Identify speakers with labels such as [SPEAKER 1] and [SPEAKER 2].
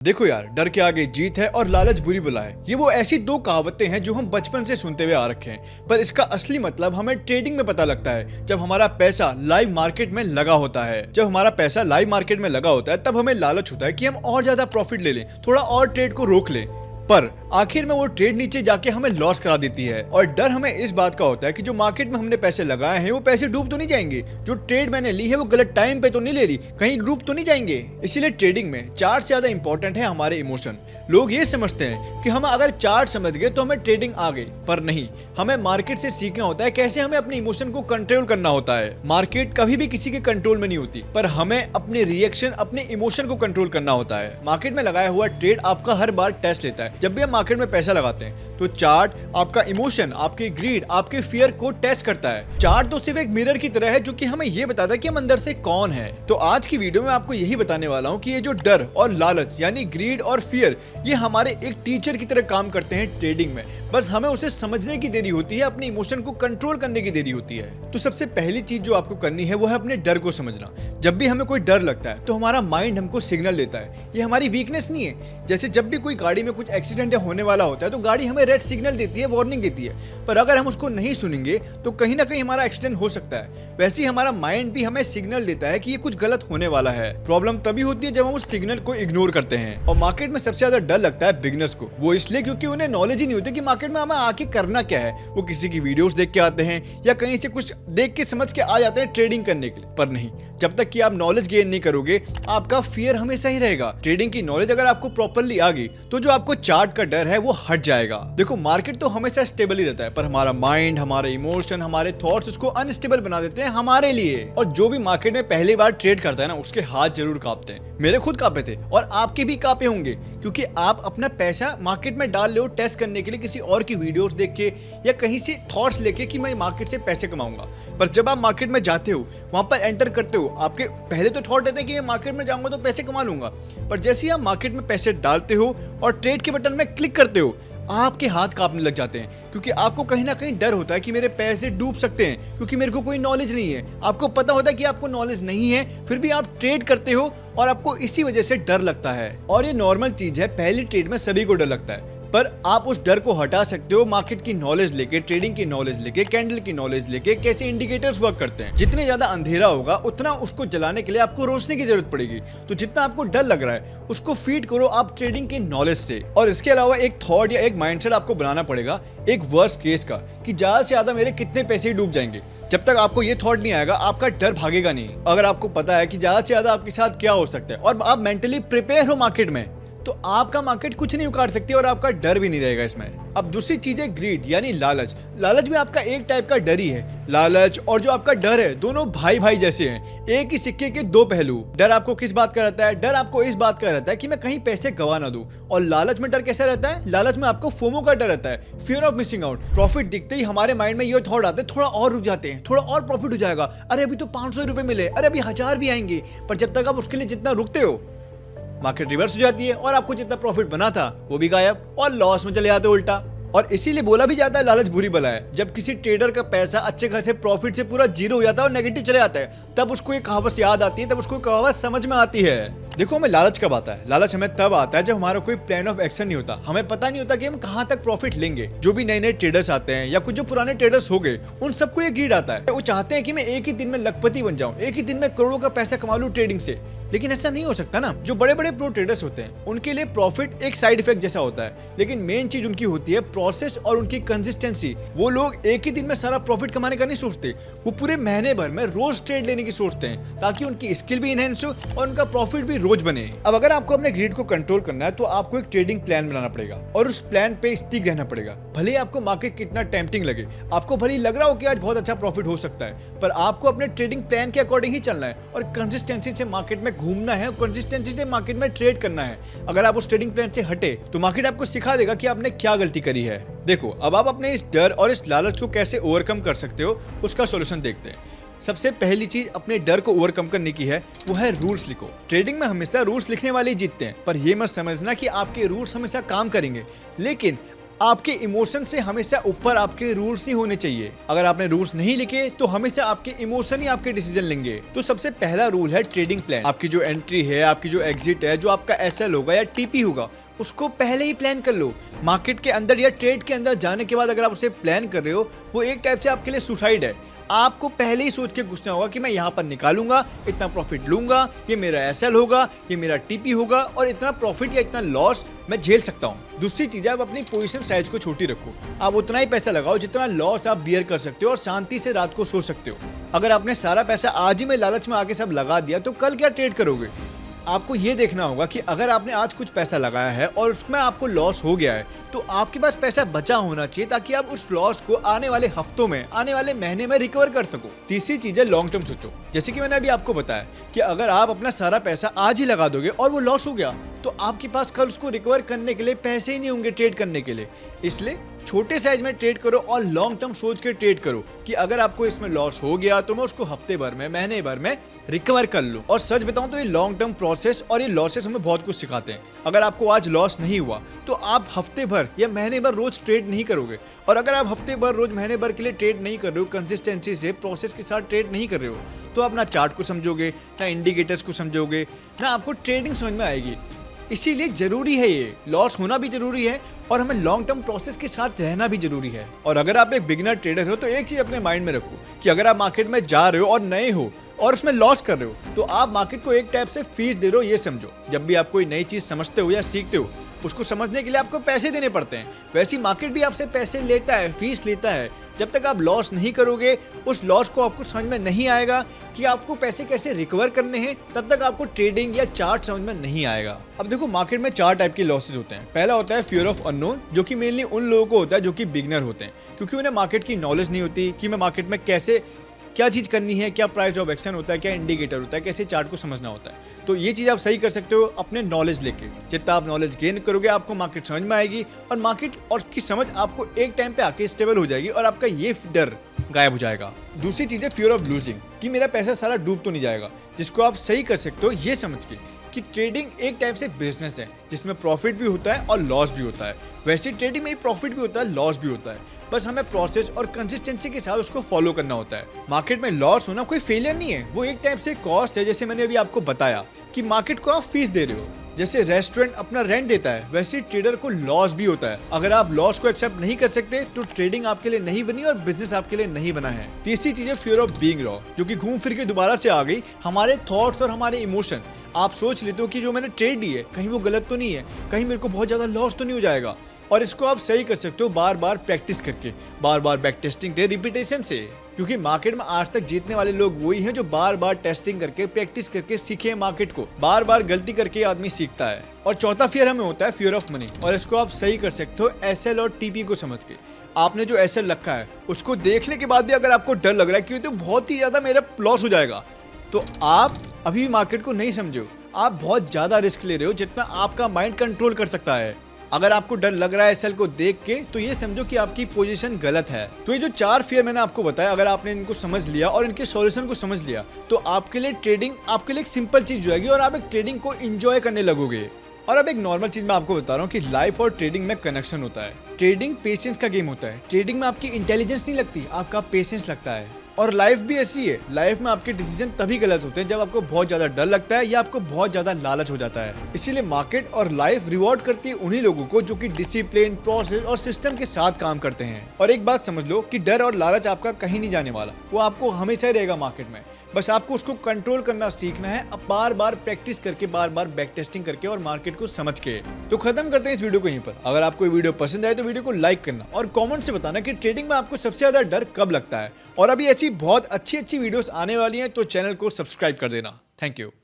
[SPEAKER 1] देखो यार, डर के आगे जीत है और लालच बुरी बला है। ये वो ऐसी दो कहावतें हैं जो हम बचपन से सुनते हुए आ रखे हैं, पर इसका असली मतलब हमें ट्रेडिंग में पता लगता है जब हमारा पैसा लाइव मार्केट में लगा होता है। जब हमारा पैसा लाइव मार्केट में लगा होता है तब हमें लालच होता है कि हम और ज्यादा प्रॉफिट ले लें, थोड़ा और ट्रेड को रोक लें, पर आखिर में वो ट्रेड नीचे जाके हमें लॉस करा देती है। और डर हमें इस बात का होता है कि जो मार्केट में हमने पैसे लगाए हैं वो पैसे डूब तो नहीं जाएंगे, जो ट्रेड मैंने ली है वो गलत टाइम पे तो नहीं ले रही, कहीं डूब तो नहीं जाएंगे। इसीलिए ट्रेडिंग में चार्ट से ज्यादा इंपॉर्टेंट है हमारे इमोशन। लोग ये समझते हैं कि हम अगर चार्ट समझ गए तो हमें ट्रेडिंग आ गई, पर नहीं, हमें मार्केट से सीखना होता है कैसे हमें अपने इमोशन को कंट्रोल करना होता है। मार्केट कभी भी किसी के कंट्रोल में नहीं होती, पर हमें अपने रिएक्शन, अपने इमोशन को कंट्रोल करना होता है। मार्केट में लगाया हुआ ट्रेड आपका हर बार टेस्ट लेता है। जब भी हम मार्केट में पैसा लगाते हैं तो चार्ट आपका इमोशन, आपकी ग्रीड, आपके फियर को टेस्ट करता है। चार्ट तो सिर्फ एक मिरर की तरह है जो कि हमें ये बताता है कि हम अंदर से कौन है। तो आज की वीडियो में आपको यही बताने वाला हूँ कि ये जो डर और लालच यानी ग्रीड और फियर, ये हमारे एक टीचर की तरह काम करते हैं ट्रेडिंग में। बस हमें उसे समझने की देरी होती है, अपने इमोशन को कंट्रोल करने की देरी होती है। तो सबसे पहली चीज जो आपको करनी है वो है अपने डर को समझना। जब भी हमें कोई डर लगता है तो हमारा माइंड हमको सिग्नल देता है, ये हमारी वीकनेस नहीं है। जैसे जब भी कोई गाड़ी में कुछ एक्सीडेंट होने वाला होता है तो गाड़ी हमें रेड सिग्नल देती है, वार्निंग देती है, पर अगर हम उसको नहीं सुनेंगे तो कहीं ना कहीं हमारा एक्सीडेंट हो सकता है। वैसे ही हमारा माइंड भी हमें सिग्नल देता है कि ये कुछ गलत होने वाला है। प्रॉब्लम तभी होती है जब हम उस सिग्नल को इग्नोर करते हैं। और मार्केट में सबसे ज्यादा डर लगता है बिगिनर्स को, वो इसलिए क्योंकि उन्हें नॉलेज ही नहीं होती कि मार्केट में हमें आके करना क्या है। वो किसी की वीडियोस देख के आते हैं या कहीं से कुछ देख के समझ के आ जाते हैं ट्रेडिंग करने के लिए, पर नहीं, जब तक कि आप नॉलेज गेन नहीं करोगे आपका फियर हमेशा ही रहेगा। ट्रेडिंग की नॉलेज अगर आपको प्रॉपर्ली आ गई तो जो आपको चार्ट का डर है वो हट जाएगा। देखो, मार्केट तो हमेशा स्टेबल ही रहता है, पर हमारा माइंड, हमारे इमोशन, हमारे थॉट्स उसको अनस्टेबल बना देते हैं हमारे लिए। और जो भी मार्केट में पहली बार ट्रेड करता है ना, उसके हाथ जरूर कांपते हैं। मेरे खुद कांपे थे और आपके भी कांपे होंगे, क्योंकि आप अपना पैसा मार्केट में डाल रहे हो टेस्ट करने के लिए, किसी और की वीडियोस देख के या कहीं से थॉट्स लेके कि मैं मार्केट से पैसे कमाऊंगा। पर जब आप मार्केट में जाते हो, वहां पर एंटर करते हो, आपके पहले तो थॉट रहते हैं कि मैं मार्केट में जाऊंगा तो पैसे कमा लूंगा, पर जैसे ही आप मार्केट में पैसे डालते हो और ट्रेड के बटन में क्लिक करते हो, आपके हाथ कांपने लग जाते हैं, क्योंकि आपको कहीं ना कहीं डर होता है कि मेरे पैसे डूब सकते हैं, क्योंकि मेरे को कोई नॉलेज नहीं है। आपको पता होता है कि आपको नॉलेज नहीं है, फिर भी आप ट्रेड करते हो और आपको इसी वजह से डर लगता है। और ये नॉर्मल चीज है, पहली ट्रेड में सभी को डर लगता है, पर आप उस डर को हटा सकते हो मार्केट की नॉलेज लेके, ट्रेडिंग की नॉलेज लेके, कैंडल की नॉलेज लेके, कैसे इंडिकेटर्स वर्क करते हैं। जितने ज्यादा अंधेरा होगा उतना उसको जलाने के लिए आपको रोशनी की जरूरत पड़ेगी। तो जितना आपको डर लग रहा है उसको फीड करो आप ट्रेडिंग की नॉलेज से। और इसके अलावा एक थॉट या एक माइंडसेट आपको बनाना पड़ेगा, एक वर्स्ट केस का, कि ज्यादा से ज्यादा मेरे कितने पैसे डूब जाएंगे। जब तक आपको ये थॉट नहीं आएगा आपका डर भागेगा नहीं। अगर आपको पता है कि ज्यादा से ज्यादा आपके साथ क्या हो सकता है और आप मेंटली प्रिपेयर हो मार्केट में, तो आपका मार्केट कुछ नहीं उखाड़ सकती और आपका डर भी नहीं रहेगा इसमें। अब दूसरी चीज है ग्रीड यानी लालच। लालच भी आपका एक टाइप का डर ही है। लालच और जो आपका डर है दोनों भाई भाई जैसे हैं, एक ही सिक्के के दो पहलू। डर आपको किस बात का रहता है? डर आपको इस बात का रहता है कि मैं कहीं पैसे गवा ना दूं। और लालच में डर कैसा रहता है? लालच में आपको फोमो का डर रहता है, fear of missing out. Profit दिखते ही हमारे माइंड में ये थॉट आते हैं, थोड़ा और रुक जाते हैं, थोड़ा और प्रॉफिट हो जाएगा, अरे अभी तो 500 रुपए मिले, अरे अभी 1000 भी आएंगे। पर जब तक आप उसके लिए जितना रुकते हो, मार्केट रिवर्स हो जाती है और आपको जितना प्रॉफिट बना था वो भी गायब और लॉस में चले जाते उल्टा। और इसीलिए बोला भी जाता है लालच बुरी बला है। जब किसी ट्रेडर का पैसा अच्छे खासे प्रॉफिट से पूरा जीरो हो जाता है और नेगेटिव चले जाता है, तब उसको एक कहावत याद आती है, तब उसको कहावत समझ में आती है। देखो, हमें लालच कब आता है? लालच हमें तब आता है जब हमारा कोई प्लान ऑफ एक्शन नहीं होता, हमें पता नहीं होता कि हम कहां तक प्रॉफिट लेंगे। जो भी नए नए ट्रेडर्स आते हैं या कुछ जो पुराने ट्रेडर्स हो गए, उन सबको ये ग्रीड आता है। वो चाहते हैं कि मैं एक ही दिन में लखपति बन जाऊं, एक ही दिन में करोड़ों का पैसा कमा लूं ट्रेडिंग से, लेकिन ऐसा नहीं हो सकता ना। जो बड़े बड़े प्रो ट्रेडर्स होते हैं उनके लिए प्रॉफिट एक साइड इफेक्ट जैसा होता है, लेकिन मेन चीज उनकी होती है प्रोसेस और उनकी कंसिस्टेंसी। वो लोग एक ही दिन में सारा प्रॉफिट कमाने का नहीं सोचते, वो पूरे महीने भर में रोज ट्रेड लेने की सोचते हैं, ताकि उनकी स्किल भी इनहेंस हो और उनका प्रॉफिट भी रोज बने। अब अगर आपको अपने ग्रीड को कंट्रोल करना है तो आपको एक ट्रेडिंग प्लान बनाना पड़ेगा और उस प्लान पे स्टिक रहना पड़ेगा। भले ही आपको मार्केट कितना टेम्पटिंग लगे, आपको भले ही लग रहा हो कि आज बहुत अच्छा प्रॉफिट हो सकता है, पर आपको अपने ट्रेडिंग प्लान के अकॉर्डिंग ही चलना है और कंसिस्टेंसी से मार्केट में घूमना है, कंसिस्टेंसी से मार्केट में ट्रेड करना है। अगर आप उस ट्रेडिंग प्लान से हटे तो मार्केट आपको सिखा देगा कि आपने क्या गलती करी है। देखो, अब आप अपने इस डर और इस लालच को कैसे ओवरकम कर सकते हो उसका सॉल्यूशन देखते हैं। सबसे पहली चीज अपने डर को ओवरकम करने की है, वो है रूल्स लिखो। ट्रेडिंग में हमेशा रूल्स लिखने वाले ही जीतते हैं, पर यह मत समझना कि आपके रूल्स हमेशा काम करेंगे, लेकिन आपके इमोशन से हमेशा ऊपर आपके रूल्स ही होने चाहिए। अगर आपने रूल्स नहीं लिखे तो हमेशा आपके इमोशन ही आपके डिसीजन लेंगे। तो सबसे पहला रूल है ट्रेडिंग प्लान। आपकी जो एंट्री है, आपकी जो एग्जिट है, जो आपका एसएल होगा या टीपी होगा, उसको पहले ही प्लान कर लो। मार्केट के अंदर या ट्रेड के अंदर जाने के बाद अगर आप उसे प्लान कर रहे हो, वो एक टाइप से आपके लिए सुसाइड है। आपको पहले ही सोच के घुसना होगा कि मैं यहाँ पर निकालूंगा, इतना प्रॉफिट लूंगा, ये मेरा एसएल होगा, ये मेरा टीपी होगा और इतना प्रॉफिट या इतना लॉस मैं झेल सकता हूँ। दूसरी चीज है, आप अपनी पोजीशन साइज को छोटी रखो। आप उतना ही पैसा लगाओ जितना लॉस आप बियर कर सकते हो और शांति से रात को सो सकते हो। अगर आपने सारा पैसा आज ही में लालच में आके सब लगा दिया तो कल क्या ट्रेड करोगे? आपको ये देखना होगा कि अगर आपने आज कुछ पैसा लगाया है और उसमें आपको लॉस हो गया है तो आपके पास पैसा बचा होना चाहिए ताकि आप उस लॉस को आने वाले हफ्तों में, आने वाले महीने में रिकवर कर सको। तीसरी चीज है लॉन्ग टर्म सोचो। जैसे कि मैंने अभी आपको बताया कि अगर आप अपना सारा पैसा आज ही लगा दोगे और वो लॉस हो गया तो आपके पास कल उसको रिकवर करने के लिए पैसे ही नहीं होंगे ट्रेड करने के लिए। इसलिए छोटे साइज में ट्रेड करो और लॉन्ग टर्म सोच के ट्रेड करो कि अगर आपको इसमें लॉस हो गया तो मैं उसको हफ्ते भर में, महीने भर में रिकवर कर लूं। और सच बताऊं तो ये लॉन्ग टर्म प्रोसेस और ये लॉसेस हमें बहुत कुछ सिखाते हैं। अगर आपको आज लॉस नहीं हुआ तो आप हफ्ते भर या महीने भर रोज ट्रेड नहीं करोगे। और अगर आप हफ्ते भर, रोज, महीने भर के लिए ट्रेड नहीं कर रहे हो, कंसिस्टेंसी से प्रोसेस के साथ ट्रेड नहीं कर रहे हो, तो आप ना चार्ट को समझोगे, ना इंडिकेटर्स को समझोगे, ना आपको ट्रेडिंग समझ में आएगी। इसीलिए जरूरी है, ये लॉस होना भी जरूरी है और हमें लॉन्ग टर्म प्रोसेस के साथ रहना भी जरूरी है। और अगर आप एक बिगिनर ट्रेडर हो तो एक चीज अपने माइंड में रखो कि अगर आप मार्केट में जा रहे हो और नए हो और उसमें लॉस कर रहे हो तो आप मार्केट को एक टाइप से फीस दे रहे हो, ये समझो। जब भी आप कोई नई चीज समझते हो या सीखते हो, उसको समझने के लिए आपको पैसे देने पड़ते हैं। वैसे ही मार्केट भी आपसे पैसे लेता है, फीस लेता है। जब तक आप लॉस नहीं करोगे, उस लॉस को आपको समझ में नहीं आएगा कि आपको पैसे कैसे रिकवर करने हैं, तब तक आपको ट्रेडिंग या चार्ट समझ में नहीं आएगा। अब देखो, मार्केट में 4 टाइप के लॉसेस होते हैं। पहला होता है फियर ऑफ अननोन, जो कि मेनली उन लोगों को होता है जो कि बिगिनर होते हैं, क्योंकि उन्हें मार्केट की नॉलेज नहीं होती कि मैं मार्केट में कैसे क्या चीज़ करनी है, क्या प्राइस ऑफ एक्शन होता है, क्या इंडिकेटर होता है, कैसे चार्ट को समझना होता है। तो ये चीज़ आप सही कर सकते हो अपने नॉलेज लेके। जितना आप नॉलेज गेन करोगे, आपको मार्केट समझ में आएगी और मार्केट और की समझ आपको एक टाइम पे आके स्टेबल हो जाएगी और आपका ये डर गायब हो जाएगा। दूसरी चीज़ है फियर ऑफ लूजिंग, कि मेरा पैसा सारा डूब तो नहीं जाएगा, जिसको आप सही कर सकते हो ये समझ के कि ट्रेडिंग एक टाइप से बिजनेस है जिसमें प्रॉफिट भी होता है और लॉस भी होता है। वैसे ट्रेडिंग में प्रॉफिट भी होता है, लॉस भी होता है, बस हमें प्रोसेस और कंसिस्टेंसी के साथ उसको फॉलो करना होता है। मार्केट में लॉस होना कोई फेलियर नहीं है, वो एक टाइप से कॉस्ट है। जैसे मैंने अभी आपको बताया कि मार्केट को आप फीस दे रहे हो, जैसे रेस्टोरेंट अपना रेंट देता है, वैसे ट्रेडर को लॉस भी होता है। अगर आप लॉस को एक्सेप्ट नहीं कर सकते तो ट्रेडिंग आपके लिए नहीं बनी और बिजनेस आपके लिए नहीं बना है। तीसरी चीज है फियर ऑफ बीइंग रॉ, जो कि घूम फिर के दोबारा से आ गई, हमारे थॉट्स और हमारे इमोशन। आप सोच लेते हो कि जो मैंने ट्रेड ली है कहीं वो गलत तो नहीं है, कहीं मेरे को बहुत ज्यादा लॉस तो नहीं हो जाएगा। और इसको आप सही कर सकते हो बार बार प्रैक्टिस करके, बार बार बैक टेस्टिंग के रिपीटेशन से, क्योंकि मार्केट में आज तक जीतने वाले लोग वही हैं जो बार बार टेस्टिंग करके, प्रैक्टिस करके सीखे मार्केट को। बार बार गलती करके आदमी सीखता है। और चौथा फियर हमें होता है फियर ऑफ मनी, और इसको आप सही कर सकते हो एसएल और टीपी को समझ के। आपने जो एसएल रखा है उसको देखने के बाद भी अगर आपको डर लग रहा है कि तो बहुत ही ज्यादा मेरा लॉस हो जाएगा, तो आप अभी मार्केट को नहीं समझो, आप बहुत ज्यादा रिस्क ले रहे हो जितना आपका माइंड कंट्रोल कर सकता है। अगर आपको डर लग रहा है एसएल को देख के तो ये समझो कि आपकी पोजीशन गलत है। तो ये जो 4 फियर मैंने आपको बताया, अगर आपने इनको समझ लिया और इनके सॉल्यूशन को समझ लिया तो आपके लिए ट्रेडिंग आपके लिए एक सिंपल चीज हो जाएगी और आप एक ट्रेडिंग को एंजॉय करने लगोगे। और अब एक नॉर्मल चीज मैं आपको बता रहा हूँ कि लाइफ और ट्रेडिंग में कनेक्शन होता है। ट्रेडिंग पेशेंस का गेम होता है। ट्रेडिंग में आपकी इंटेलिजेंस नहीं लगती, आपका पेशेंस लगता है। और लाइफ भी ऐसी है, लाइफ में आपके डिसीजन तभी गलत होते हैं जब आपको बहुत ज्यादा डर लगता है या आपको बहुत ज्यादा लालच हो जाता है। इसीलिए मार्केट और लाइफ रिवॉर्ड करती है उन्हीं लोगों को जो कि डिसिप्लिन, प्रोसेस और सिस्टम के साथ काम करते हैं। और एक बात समझ लो कि डर और लालच आपका कहीं नहीं जाने वाला, वो आपको हमेशा ही रहेगा मार्केट में। बस आपको उसको कंट्रोल करना सीखना है, अब बार बार प्रैक्टिस करके, बार बार बैक टेस्टिंग करके और मार्केट को समझ के। तो खत्म करते हैं इस वीडियो को यहीं पर। अगर आपको ये वीडियो पसंद आए तो वीडियो को लाइक करना और कमेंट से बताना कि ट्रेडिंग में आपको सबसे ज्यादा डर कब लगता है। और अभी ऐसी बहुत अच्छी वीडियोस आने वाली हैं तो चैनल को सब्सक्राइब कर देना। Thank you.